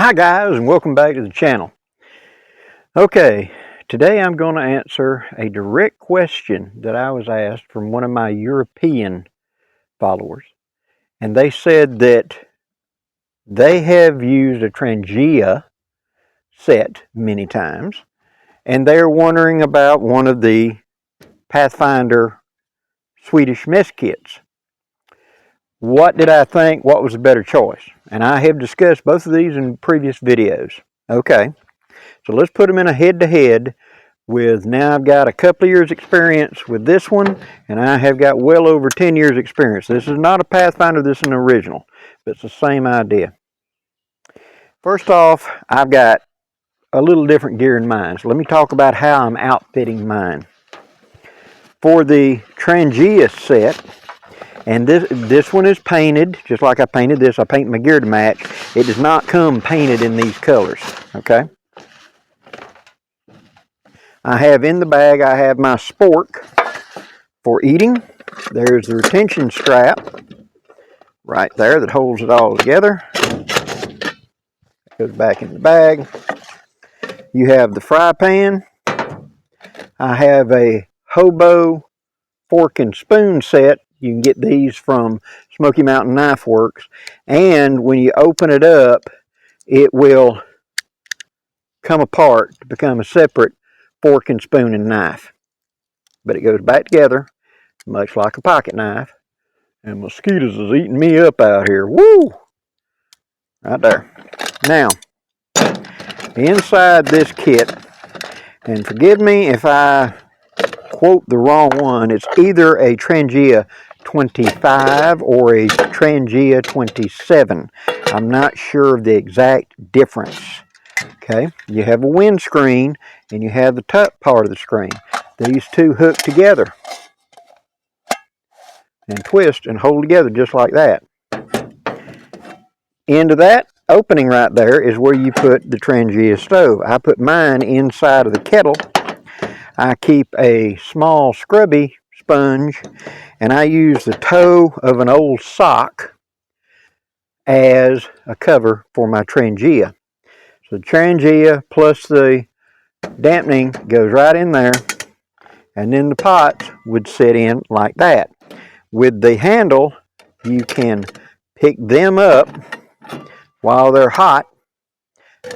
Hi guys, and welcome back to the channel. Okay, today I'm going to answer a direct question that I was asked from one of my European followers. And they said that they have used a Trangia set many times, and they're wondering about one of the Pathfinder Swedish mess kits. What did I think? What was a better choice? And I have discussed both of these in previous videos. Okay, so let's put them in a head-to-head with, now I've got a couple of years experience with this one, and I have got well over 10 years experience. This is not a Pathfinder, this is an original, but it's the same idea. First off, I've got a little different gear in mind. So let me talk about how I'm outfitting mine. For the Trangia set, and this one is painted, just like I painted this. I paint my gear to match. It does not come painted in these colors, okay? I have in the bag, I have my spork for eating. There's the retention strap right there that holds it all together. It goes back in the bag. You have the fry pan. I have a Hobo fork and spoon set. You can get these from Smoky Mountain Knife Works, and when you open it up, it will come apart to become a separate fork and spoon and knife. But it goes back together, much like a pocket knife. And mosquitoes is eating me up out here. Woo! Right there. Now, inside this kit, and forgive me if I quote the wrong one, it's either a Trangia 25 or a Trangia 27. I'm not sure of the exact difference. Okay, you have a windscreen and you have the top part of the screen. These two hook together and twist and hold together just like that. Into that opening right there is where you put the Trangia stove. I put mine inside of the kettle. I keep a small scrubby sponge, and I use the toe of an old sock as a cover for my Trangia. So the Trangia plus the dampening goes right in there, and then the pots would sit in like that. With the handle, you can pick them up while they're hot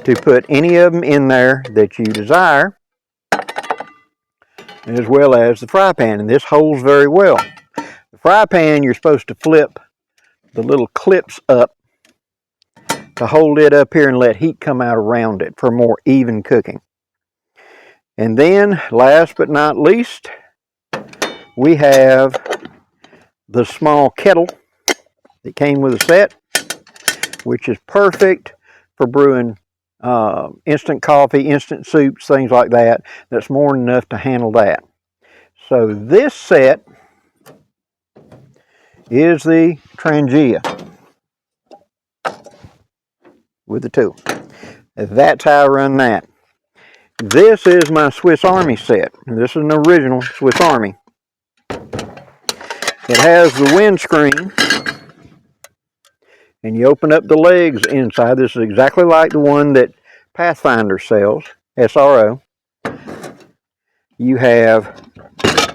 to put any of them in there that you desire, as well as the fry pan, and this holds very well. The fry pan, you're supposed to flip the little clips up to hold it up here and let heat come out around it for more even cooking. And then, last but not least, we have the small kettle that came with a set, which is perfect for brewing instant coffee, instant soups, things like that. That's more than enough to handle that. So this set is the Trangia with the tool. That's how I run that. This is my Swiss Army set. This is an original Swiss Army. It has the windscreen, and you open up the legs inside. This is exactly like the one that Pathfinder sells, SRO. You have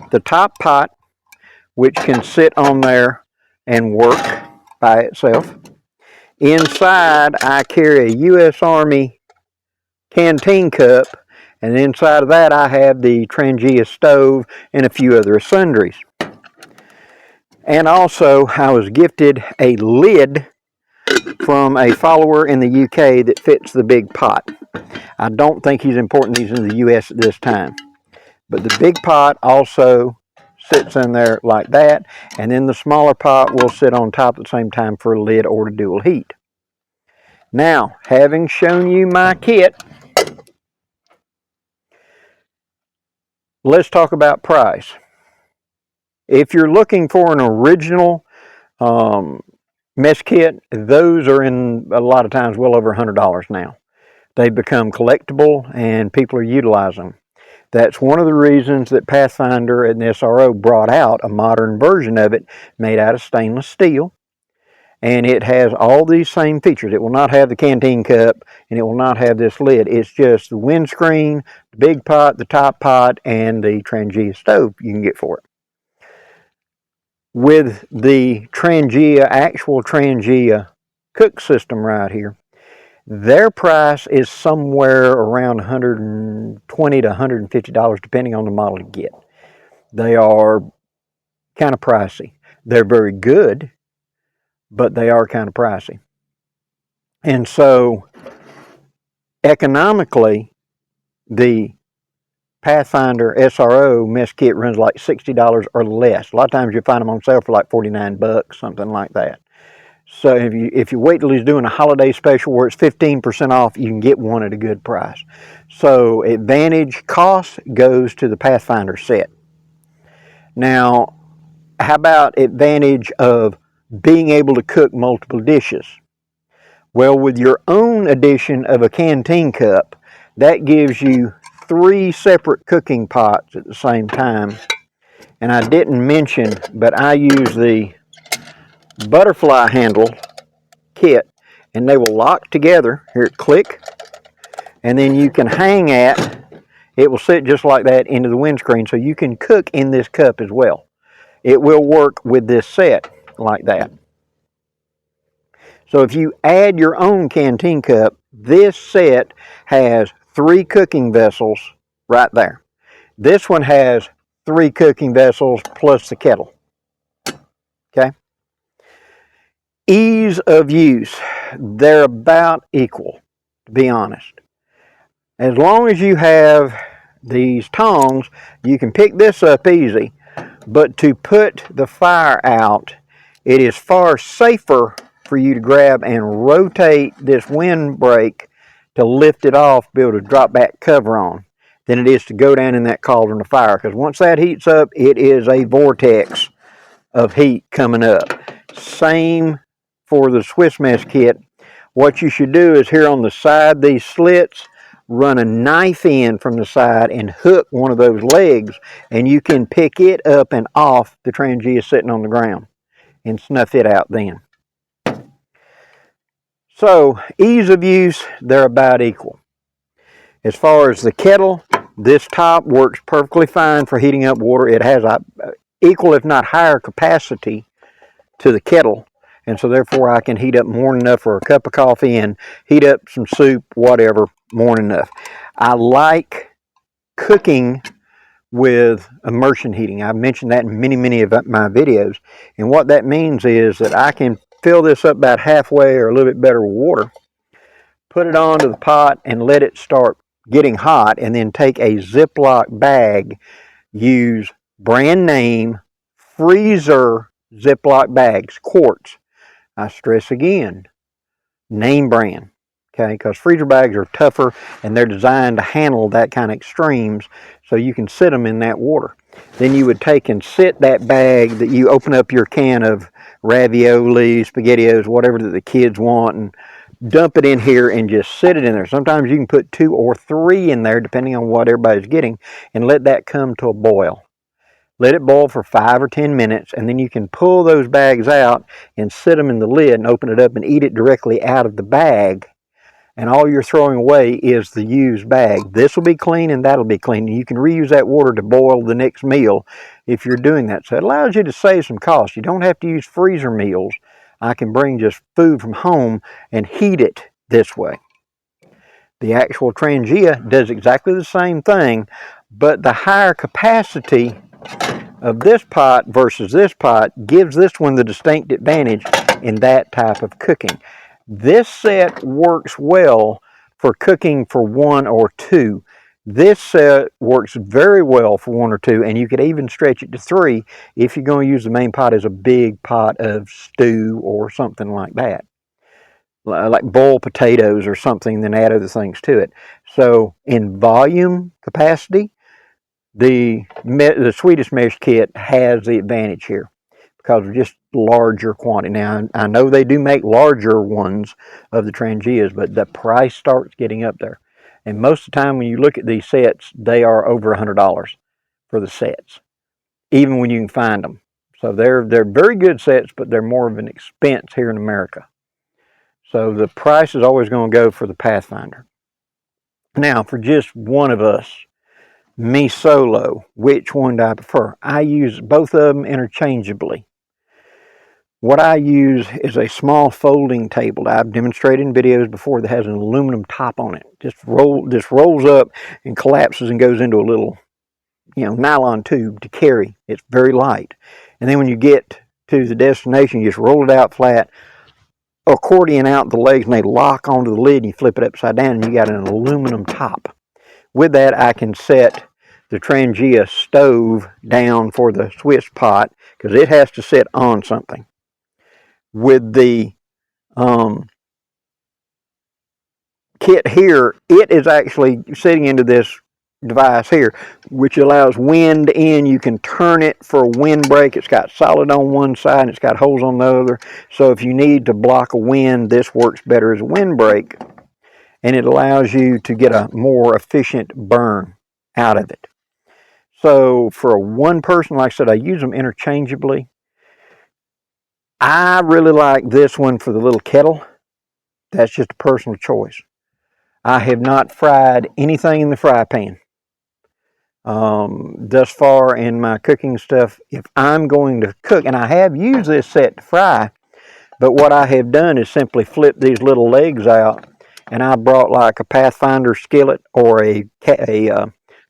the top pot, which can sit on there and work by itself. Inside, I carry a U.S. Army Canteen Cup, and inside of that, I have the Trangia stove and a few other sundries. And also, I was gifted a lid from a follower in the UK that fits the big pot. I don't think he's importing these in the US at this time. But the big pot also sits in there like that, and then the smaller pot will sit on top at the same time for a lid or to dual heat. Now, having shown you my kit, let's talk about price. If you're looking for an original mess kit, those are in a lot of times well over $100 now. They've become collectible and people are utilizing them. That's one of the reasons that Pathfinder and SRO brought out a modern version of it made out of stainless steel. And it has all these same features. It will not have the canteen cup, and it will not have this lid. It's just the windscreen, the big pot, the top pot, and the Trangia stove you can get for it. With the Trangia, actual Trangia cook system right here, their price is somewhere around $120 to $150 depending on the model you get. They are kind of pricey. They're very good, but they are kind of pricey. And so economically, the Pathfinder SRO mess kit runs like $60 or less. A lot of times you find them on sale for like 49 bucks, something like that. So if you wait till he's doing a holiday special where it's 15% off, you can get one at a good price. So advantage cost goes to the Pathfinder set. Now, how about advantage of being able to cook multiple dishes? Well, with your own edition of a canteen cup, that gives you 3 separate cooking pots at the same time. And I didn't mention, but I use the butterfly handle kit, and they will lock together. Here, click, and then you can hang at, it will sit just like that into the windscreen, so you can cook in this cup as well. It will work with this set like that. So if you add your own canteen cup, this set has 3 cooking vessels right there. This one has 3 cooking vessels plus the kettle. Okay? Ease of use, they're about equal, to be honest. As long as you have these tongs, you can pick this up easy, but to put the fire out, it is far safer for you to grab and rotate this windbreak to lift it off, be able to drop that cover on, than it is to go down in that cauldron of fire. Because once that heats up, it is a vortex of heat coming up. Same for the Swiss mess kit. What you should do is here on the side, these slits, run a knife in from the side and hook one of those legs, and you can pick it up and off the Trangia sitting on the ground and snuff it out then. So, ease of use, they're about equal. As far as the kettle, this top works perfectly fine for heating up water. It has a equal, if not higher, capacity to the kettle, and so therefore I can heat up more than enough for a cup of coffee and heat up some soup, whatever, more than enough. I like cooking with immersion heating. I've mentioned that in many of my videos, and what that means is that I can fill this up about halfway or a little bit better with water, put it onto the pot and let it start getting hot, and then take a Ziploc bag, use brand name freezer Ziploc bags, quarts. I stress again, name brand, okay, because freezer bags are tougher and they're designed to handle that kind of extremes, so you can sit them in that water. Then you would take and sit that bag that you open up your can of ravioli, SpaghettiOs, whatever that the kids want, and dump it in here and just sit it in there. Sometimes you can put 2 or 3 in there depending on what everybody's getting, and let that come to a boil. Let it boil for 5 or 10 minutes, and then you can pull those bags out and sit them in the lid and open it up and eat it directly out of the bag. And all you're throwing away is the used bag. This will be clean and that'll be clean. You can reuse that water to boil the next meal if you're doing that. So it allows you to save some cost. You don't have to use freezer meals. I can bring just food from home and heat it this way. The actual Trangia does exactly the same thing, but the higher capacity of this pot versus this pot gives this one the distinct advantage in that type of cooking. This set works well for cooking for 1 or 2. This set works very well for 1 or 2, and you could even stretch it to 3 if you're going to use the main pot as a big pot of stew or something like that, like boiled potatoes or something, then add other things to it. So in volume capacity, the Swedish mesh kit has the advantage here because of just larger quantity. Now, I know they do make larger ones of the Trangias, but the price starts getting up there. And most of the time when you look at these sets, they are over $100 for the sets, even when you can find them. So they're very good sets, but they're more of an expense here in America. So the price is always going to go for the Pathfinder. Now, for just one of us, me solo, which one do I prefer? I use both of them interchangeably. What I use is a small folding table. I've demonstrated in videos before that has an aluminum top on it. Just rolls up and collapses and goes into a little, nylon tube to carry. It's very light. And then when you get to the destination, you just roll it out flat, accordion out the legs, and they lock onto the lid, and you flip it upside down, and you got an aluminum top. With that, I can set the Trangia stove down for the Swiss pot, because it has to sit on something. With the kit here, it is actually sitting into this device here, which allows wind in. You can turn it for a windbreak. It's got solid on one side and it's got holes on the other. So if you need to block a wind, this works better as a windbreak, and it allows you to get a more efficient burn out of it. So for one person, like I said, I use them interchangeably. I really like this one for the little kettle. That's just a personal choice. I have not fried anything in the fry pan. Thus far in my cooking stuff, if I'm going to cook, and I have used this set to fry, but what I have done is simply flip these little legs out, and I brought like a Pathfinder skillet or a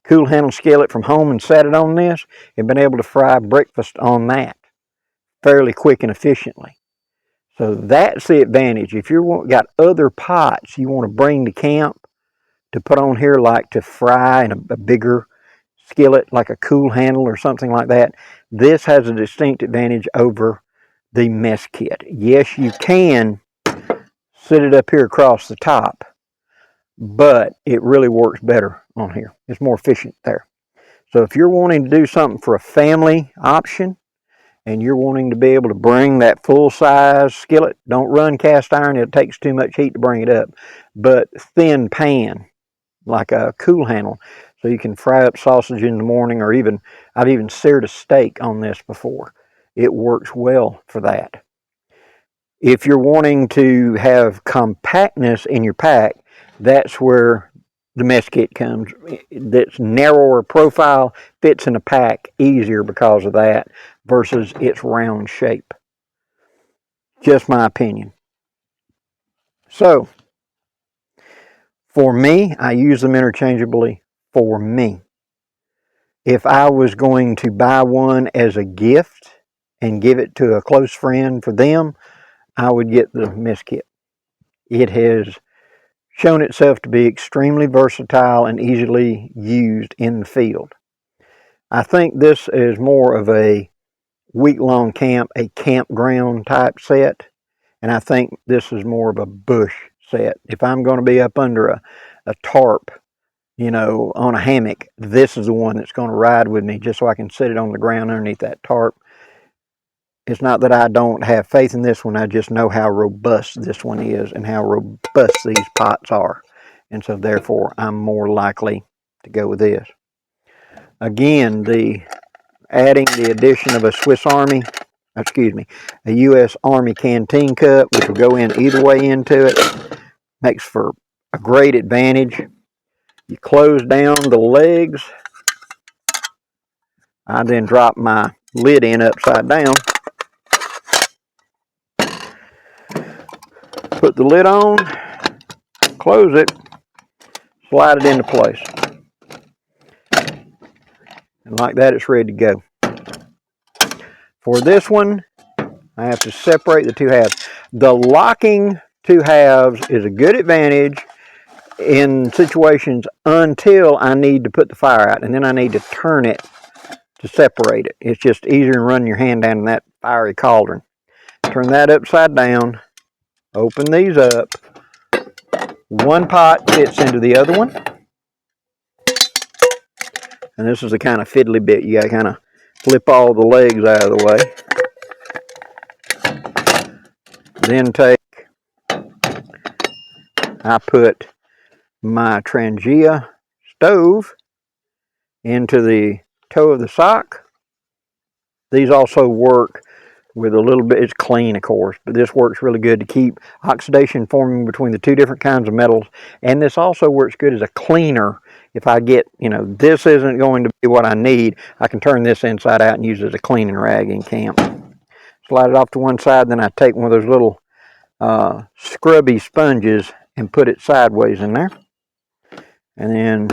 cool handle skillet from home and set it on this, and been able to fry breakfast on that fairly quick and efficiently. So that's the advantage. If you've got other pots you want to bring to camp to put on here, like to fry in a bigger skillet, like a cool handle or something like that, this has a distinct advantage over the mess kit. Yes, you can sit it up here across the top, but it really works better on here. It's more efficient there. So if you're wanting to do something for a family option, and you're wanting to be able to bring that full-size skillet, don't run cast iron, it takes too much heat to bring it up, but thin pan, like a cool handle, so you can fry up sausage in the morning, or I've even seared a steak on this before. It works well for that. If you're wanting to have compactness in your pack, that's where the mess kit comes. That's narrower profile, fits in a pack easier because of that, versus its round shape. Just my opinion. So, for me, I use them interchangeably for me. If I was going to buy one as a gift and give it to a close friend for them, I would get the mess kit. It has shown itself to be extremely versatile and easily used in the field. I think this is more of a week-long camp, a campground type set, and I think this is more of a bush set. If I'm going to be up under a tarp, on a hammock, this is the one that's going to ride with me, just so I can sit it on the ground underneath that tarp. It's not that I don't have faith in this one, I just know how robust this one is and how robust these pots are. And so therefore, I'm more likely to go with this. Again, adding the addition of a U.S. Army Canteen Cup, which will go in either way into it, makes for a great advantage. You close down the legs. I then drop my lid in upside down. Put the lid on, close it, slide it into place. And like that, it's ready to go. For this one, I have to separate the two halves. The locking two halves is a good advantage in situations until I need to put the fire out, and then I need to turn it to separate it. It's just easier than running your hand down in that fiery cauldron. Turn that upside down, open these up. One pot fits into the other one. And this is the kind of fiddly bit. You got to kind of flip all the legs out of the way. Then I put my Trangia stove into the toe of the sock. These also work with a little bit, it's clean of course, but this works really good to keep oxidation forming between the two different kinds of metals. And this also works good as a cleaner. If I get, this isn't going to be what I need, I can turn this inside out and use it as a cleaning rag in camp. Slide it off to one side, then I take one of those little scrubby sponges and put it sideways in there. And then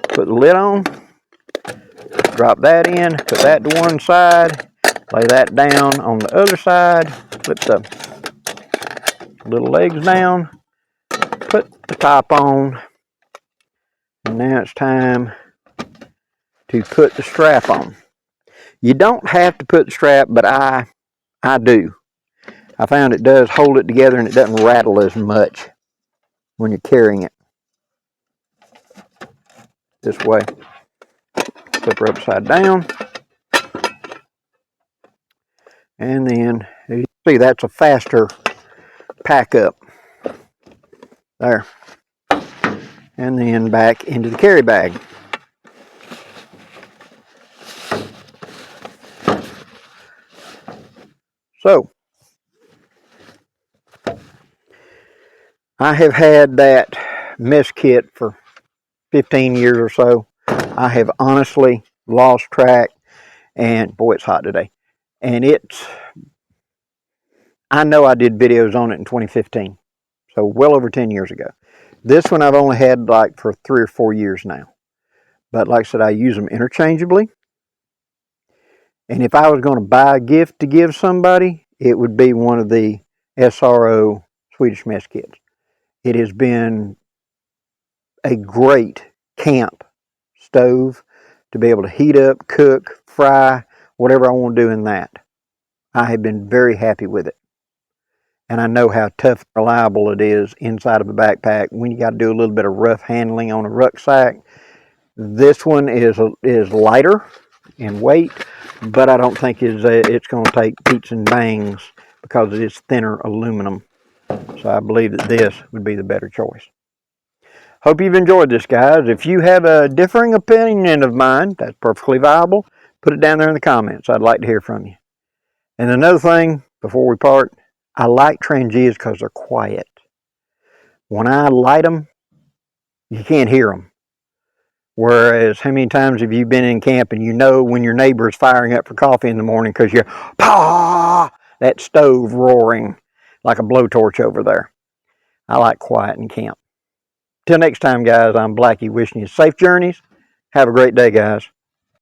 put the lid on, drop that in, put that to one side, lay that down on the other side, flip the little legs down, put the top on, and now it's time to put the strap on. You don't have to put the strap, but I do. I found it does hold it together and it doesn't rattle as much when you're carrying it. This way. Flip her upside down. And then, as you can see, that's a faster pack up. There. And then back into the carry bag. So, I have had that mess kit for 15 years or so. I have honestly lost track, and boy, it's hot today. And I know I did videos on it in 2015, so well over 10 years ago. This one I've only had like for 3 or 4 years now. But like I said, I use them interchangeably. And if I was going to buy a gift to give somebody, it would be one of the SRO Swedish mess kits. It has been a great camp stove to be able to heat up, cook, fry, whatever I want to do in that. I have been very happy with it. And I know how tough and reliable it is inside of a backpack when you got to do a little bit of rough handling on a rucksack. This one is lighter in weight, but I don't think it's going to take beats and bangs because it is thinner aluminum. So I believe that this would be the better choice. Hope you've enjoyed this, guys. If you have a differing opinion of mine, that's perfectly viable. Put it down there in the comments. I'd like to hear from you. And another thing, before we part, I like Trangias because they're quiet. When I light them, you can't hear them. Whereas, how many times have you been in camp and you know when your neighbor is firing up for coffee in the morning because you're, pah, that stove roaring like a blowtorch over there. I like quiet in camp. Till next time, guys, I'm Blackie wishing you safe journeys. Have a great day, guys.